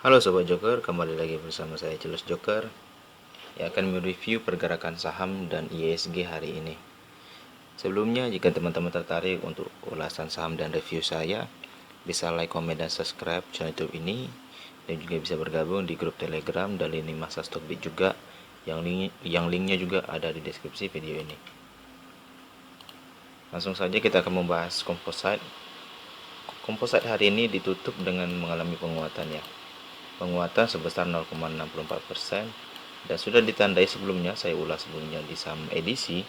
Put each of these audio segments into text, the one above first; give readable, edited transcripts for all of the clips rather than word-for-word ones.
Halo Sobat Joker, kembali lagi bersama saya Celus Joker yang akan mereview pergerakan saham dan IISG hari ini. Sebelumnya, jika teman-teman tertarik untuk ulasan saham dan review saya, bisa like, komen, dan subscribe channel YouTube ini, dan juga bisa bergabung di grup Telegram dan lini masa Stockbit juga, yang linknya juga ada di deskripsi video ini. Langsung saja kita akan membahas composite. Composite hari ini ditutup dengan mengalami penguatan ya. Penguatan sebesar 0,64% dan sudah ditandai sebelumnya, saya ulas sebelumnya di saham edisi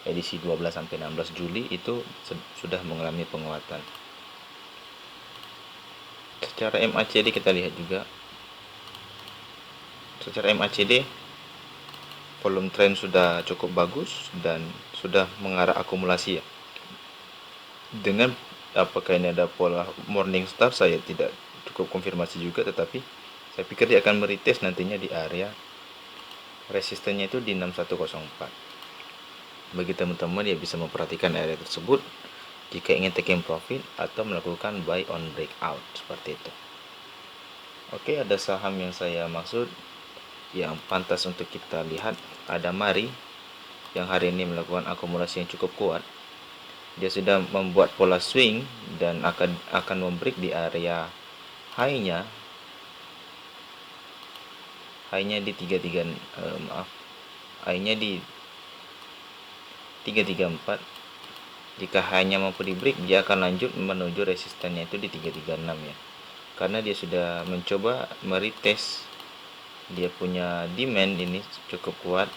12 sampai 16 Juli itu sudah mengalami penguatan. Secara MACD kita lihat juga. Secara MACD volume trend sudah cukup bagus dan sudah mengarah akumulasi ya. Dengan apakah ini ada pola Morningstar saya tidak cukup konfirmasi juga, tetapi saya pikir dia akan meretest nantinya di area resistennya itu di 6104. Bagi teman-teman yang bisa memperhatikan area tersebut jika ingin taking profit atau melakukan buy on breakout seperti itu. Oke, ada saham yang saya maksud yang pantas untuk kita lihat. Ada Mari yang hari ini melakukan akumulasi yang cukup kuat. Dia sudah membuat pola swing dan akan membreak di area high-nya di 33 high-nya di 334. Jika hanya mampu di break, dia akan lanjut menuju resistennya itu di 336 ya. Karena dia sudah mencoba meretest dia punya demand ini cukup kuat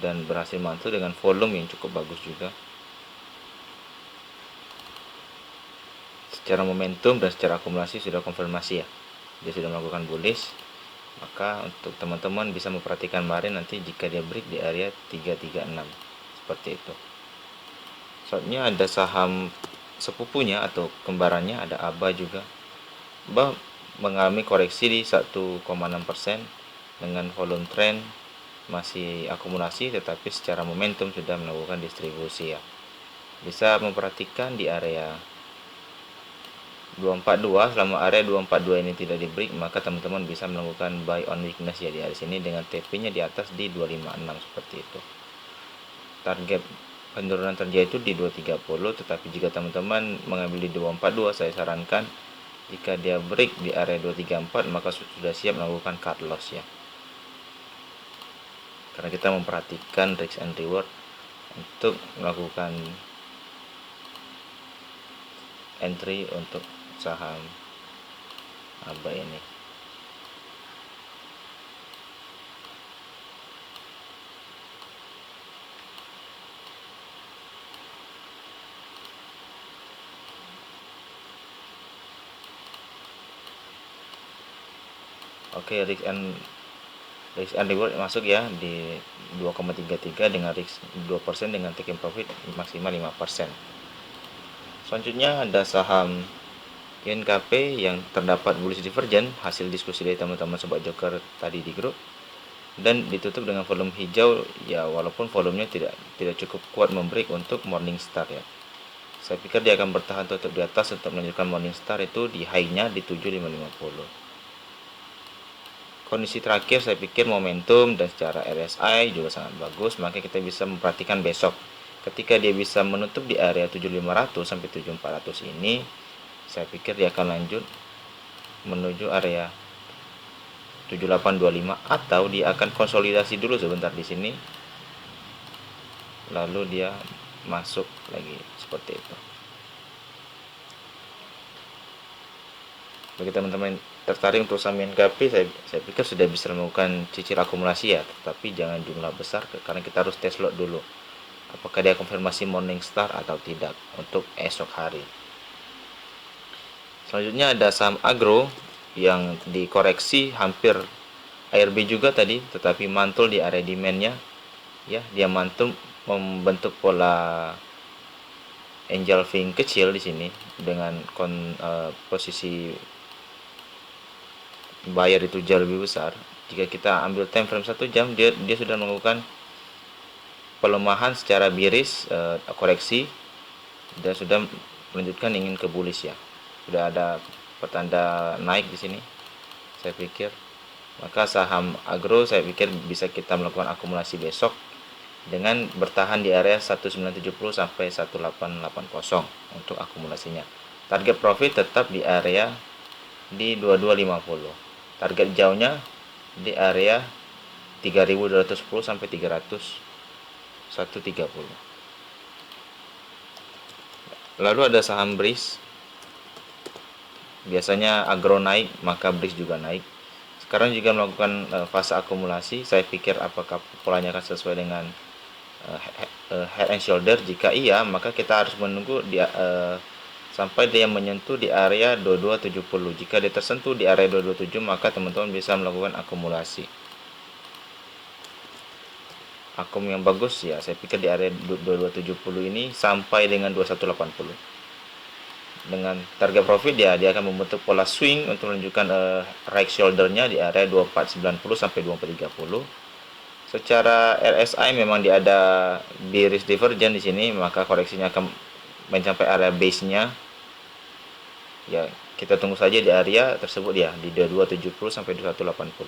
dan berhasil mantul dengan volume yang cukup bagus juga. Secara momentum dan secara akumulasi sudah konfirmasi ya, dia sudah melakukan bullish. Maka untuk teman-teman bisa memperhatikan kemarin nanti jika dia break di area 336 seperti itu. Shortnya ada saham sepupunya atau kembarannya, ada ABA juga. ABA mengalami koreksi di 1,6% dengan volume trend masih akumulasi, tetapi secara momentum sudah melakukan distribusi ya. Bisa memperhatikan di area 242. Selama area 242 ini tidak di break, maka teman-teman bisa melakukan buy on weakness ya di area sini dengan TP-nya di atas di 256 seperti itu. Target penurunan terjadi itu di 230, tetapi jika teman-teman mengambil di 242, saya sarankan jika dia break di area 234 maka sudah siap melakukan cut loss ya. Karena kita memperhatikan risk and reward untuk melakukan entry untuk saham ABA ini. Oke, risk and reward masuk ya di 2,33 dengan risk 2% dengan taking profit maksimal 5%. Selanjutnya ada saham INKP yang terdapat bullish divergence hasil diskusi dari teman-teman Sobat Joker tadi di grup, dan ditutup dengan volume hijau ya, walaupun volumenya tidak cukup kuat membreak untuk Morningstar ya. Saya pikir dia akan bertahan tutup di atas untuk melanjutkan Morningstar itu di high-nya di 7550. Kondisi terakhir saya pikir momentum dan secara RSI juga sangat bagus, maka kita bisa memperhatikan besok ketika dia bisa menutup di area 7500 sampai 7400 ini. Saya pikir dia akan lanjut menuju area 7825 atau dia akan konsolidasi dulu sebentar di sini lalu dia masuk lagi seperti itu. Bagi teman-teman tertarik untuk saham INKP, saya pikir sudah bisa melakukan cicil akumulasi ya, tetapi jangan jumlah besar karena kita harus test lot dulu apakah dia konfirmasi Morningstar atau tidak untuk esok hari. Selanjutnya ada saham agro yang dikoreksi hampir ARB juga tadi, tetapi mantul di area demand-nya ya. Dia mantul membentuk pola angel finger kecil di sini dengan posisi buyer itu jauh lebih besar. Jika kita ambil time frame 1 jam, dia sudah melakukan pelemahan secara bearish, koreksi, dan sudah melanjutkan ingin ke bullish ya. Sudah ada pertanda naik di sini saya pikir. Maka saham agro saya pikir bisa kita melakukan akumulasi besok dengan bertahan di area 1970 sampai 1880 untuk akumulasinya. Target profit tetap di area di 2250. Target jauhnya di area 3210 sampai 130. Lalu ada saham BRIS. Biasanya agro naik, maka BRIS juga naik. Sekarang juga melakukan fase akumulasi. Saya pikir apakah polanya akan sesuai dengan head and shoulder. Jika iya, maka kita harus menunggu sampai dia menyentuh di area 2270. Jika dia tersentuh di area 227, maka teman-teman bisa melakukan akumulasi. Akum yang bagus ya, saya pikir di area 2270 ini sampai dengan 2180. Dengan target profit dia akan membentuk pola swing untuk menunjukkan right shoulder-nya di area 2490 sampai 2430. Secara RSI memang dia ada bearish divergence di sini, maka koreksinya akan mencapai area base-nya. Ya, kita tunggu saja di area tersebut ya, di 2270 sampai 2180.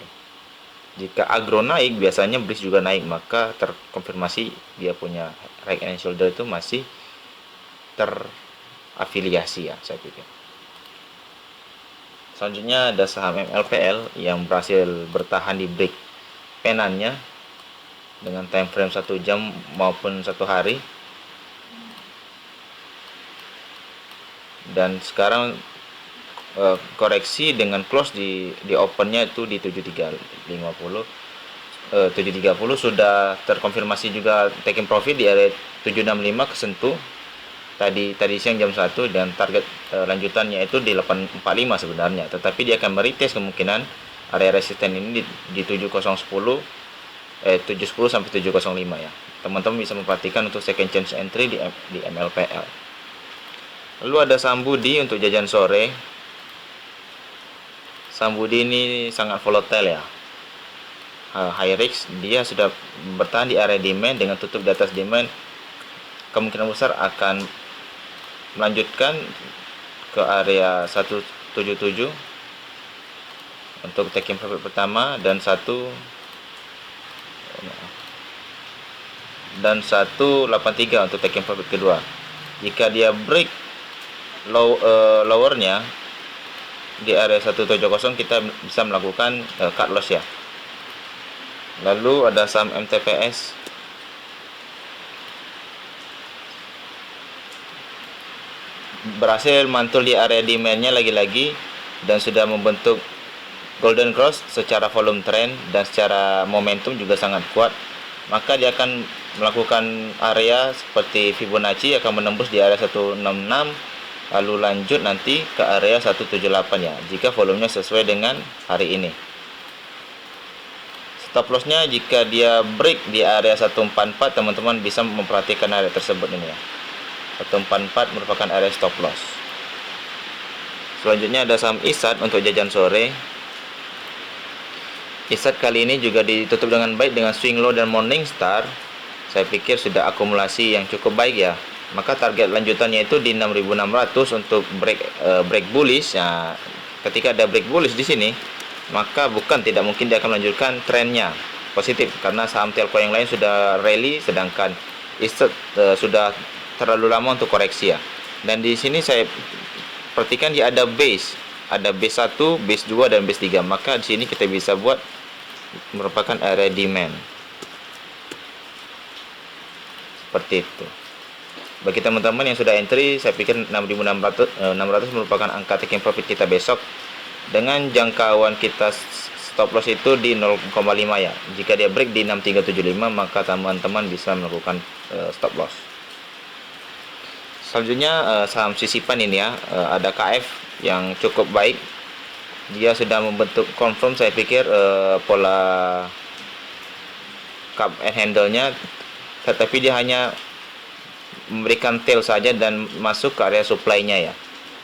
Jika agro naik, biasanya BRIS juga naik, maka terkonfirmasi dia punya right and shoulder itu masih terafiliasi ya, saya pikir. Selanjutnya ada saham MLPL yang berhasil bertahan di break penannya dengan time frame 1 jam maupun 1 hari. Dan sekarang koreksi dengan close di opennya itu di 7350. 730 sudah terkonfirmasi juga taking profit di area 765 kesentuh tadi siang jam 1, dan target lanjutannya itu di 845 sebenarnya, tetapi dia akan meretest kemungkinan area resisten ini di 7010 710 sampai 705 ya. Teman-teman bisa memperhatikan untuk second chance entry di MLPL. Lalu ada saham Budi untuk jajan sore. Saham Budi ini sangat volatile ya, high risk. Dia sudah bertahan di area demand dengan tutup di atas demand. Kemungkinan besar akan melanjutkan ke area 177 untuk taking profit pertama dan 183 untuk taking profit kedua. Jika dia break lowernya di area 170, kita bisa melakukan cut loss ya. Lalu ada saham MTPS. Berhasil mantul di area demand-nya lagi-lagi dan sudah membentuk golden cross secara volume trend dan secara momentum juga sangat kuat. Maka dia akan melakukan area seperti Fibonacci, akan menembus di area 166, lalu lanjut nanti ke area 178 ya, jika volumenya sesuai dengan hari ini. Stop lossnya jika dia break di area 144, teman-teman bisa memperhatikan area tersebut ini ya. 144 merupakan area stop loss. Selanjutnya ada saham ISAT untuk jajan sore. ISAT kali ini juga ditutup dengan baik dengan swing low dan morning star. Saya pikir sudah akumulasi yang cukup baik ya. Maka target lanjutannya itu di 6.600 untuk break bullish. Nah, ketika ada break bullish di sini, maka bukan tidak mungkin dia akan melanjutkan trennya positif, karena saham telco yang lain sudah rally, sedangkan ISAT sudah terlalu lama untuk koreksi ya. Dan di sini saya perhatikan dia ada base 1, base 2 dan base 3. Maka di sini kita bisa buat merupakan area demand. Seperti itu. Bagi teman-teman yang sudah entry, saya pikir 6.600 merupakan angka taking profit kita besok, dengan jangkauan kita stop loss itu di 0,5 ya. Jika dia break di 6375, maka teman-teman bisa melakukan stop loss. Selanjutnya saham sisipan ini ya, ada KF yang cukup baik. Dia sudah membentuk confirm, saya pikir pola cup and handle-nya, tetapi dia hanya memberikan tail saja dan masuk ke area supply-nya ya,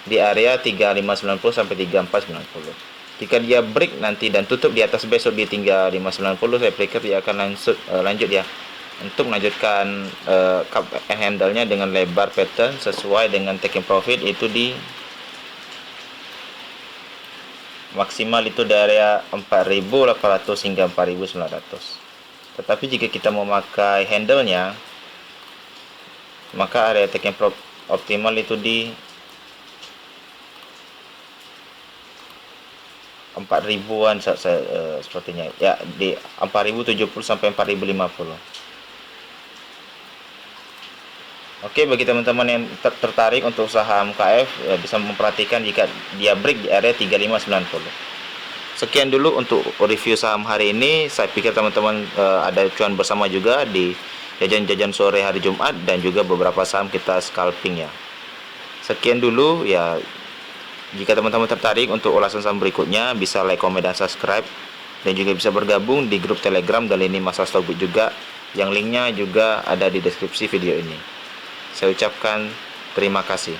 di area 3590 sampai 3490. Jika dia break nanti dan tutup di atas besok di 3590, saya pikir dia akan lanjut ya untuk melanjutkan cup and handle-nya dengan lebar pattern sesuai dengan taking profit itu di maksimal itu dari 4.800 hingga 4.900. Tetapi jika kita memakai handle-nya, maka area take yang optimal itu di 4.000-an sepertinya. Ya, di 4.070 sampai 4.050. Oke, bagi teman-teman yang tertarik untuk saham KF, ya, bisa memperhatikan jika dia break di area 3590. Sekian dulu untuk review saham hari ini. Saya pikir teman-teman ada cuan bersama juga di jajan-jajan sore hari Jumat, dan juga beberapa saham kita scalping ya. Sekian dulu ya. Jika teman-teman tertarik untuk ulasan saham berikutnya, bisa like, komen, dan subscribe, dan juga bisa bergabung di grup Telegram dan lini masa Stockbit juga, yang linknya juga ada di deskripsi video ini. Saya ucapkan terima kasih.